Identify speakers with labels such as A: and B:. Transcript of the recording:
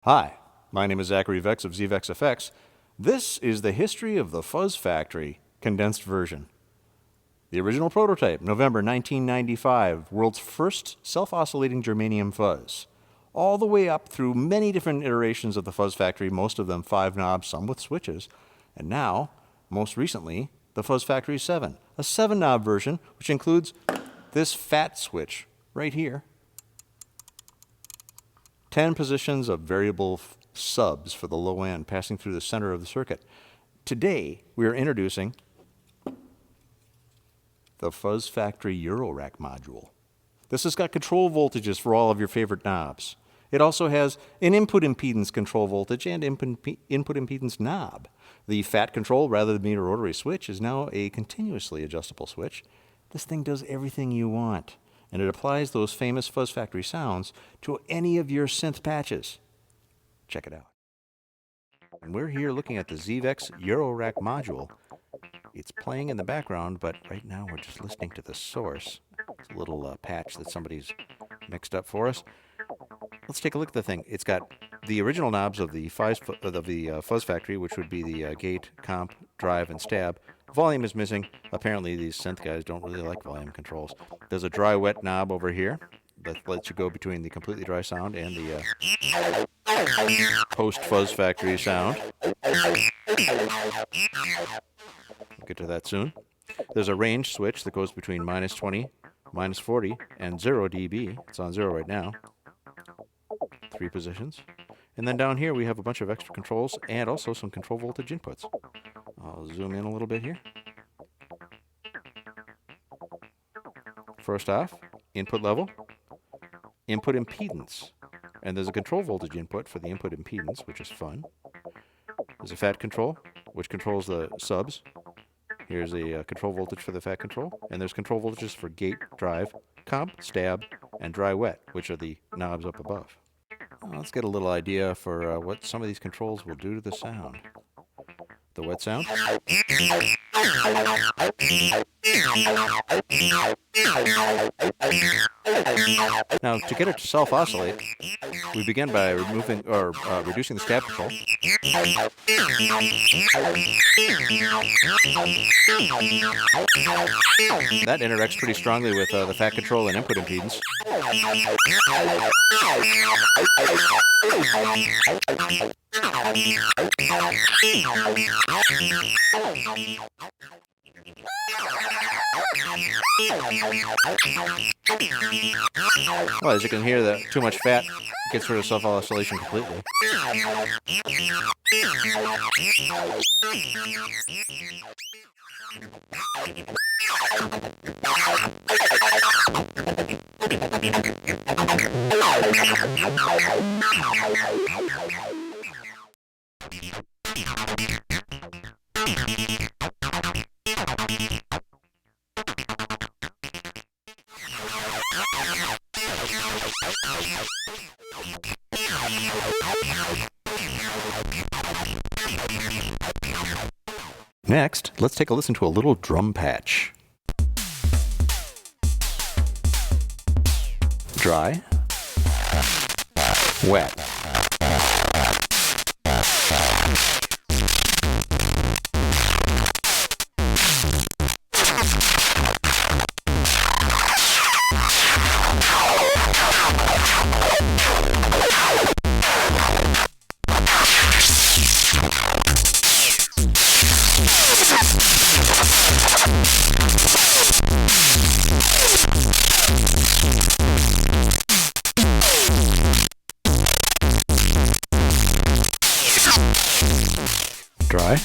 A: Hi, my name is Zachary Vex of ZVEX FX. This is the history of the Fuzz Factory condensed version. The original prototype, November 1995, world's first self-oscillating germanium fuzz. All the way up through many different iterations of the Fuzz Factory, most of them 5 knobs, some with switches. And now, most recently, the Fuzz Factory 7, a 7-knob version, which includes this fat switch right here. 10 positions of variable subs for the low end passing through the center of the circuit. Today, we are introducing the Fuzz Factory Eurorack module. This has got control voltages for all of your favorite knobs. It also has an input impedance control voltage and input impedance knob. The fat control, rather than being a rotary switch, is now a continuously adjustable switch. This thing does everything you want, and it applies those famous Fuzz Factory sounds to any of your synth patches. Check it out. And we're here looking at the ZVEX Eurorack module. It's playing in the background, but right now we're just listening to the source. It's a little patch that somebody's mixed up for us. Let's take a look at the thing. It's got the original knobs of the Fuzz Factory, which would be the gate, comp, drive, and stab. Volume is missing. Apparently these synth guys don't really like volume controls. There's a dry-wet knob over here that lets you go between the completely dry sound and the post-Fuzz Factory sound. We'll get to that soon. There's a range switch that goes between -20, -40, and 0 dB. It's on 0 right now. 3 positions. And then down here we have a bunch of extra controls and also some control voltage inputs. I'll zoom in a little bit here. First off, input level, input impedance. And there's a control voltage input for the input impedance, which is fun. There's a fat control, which controls the subs. Here's a control voltage for the fat control. And there's control voltages for gate, drive, comp, stab, and dry-wet, which are the knobs up above. Well, let's get a little idea for what some of these controls will do to the sound. The wet sound. Now, to get it to self-oscillate, we begin by removing or reducing the stab control. That interacts pretty strongly with the fat control and input impedance. Well, as you can hear, the too much fat gets rid of self-oscillation completely. Next, let's take a listen to a little drum patch. Dry, wet. Dry.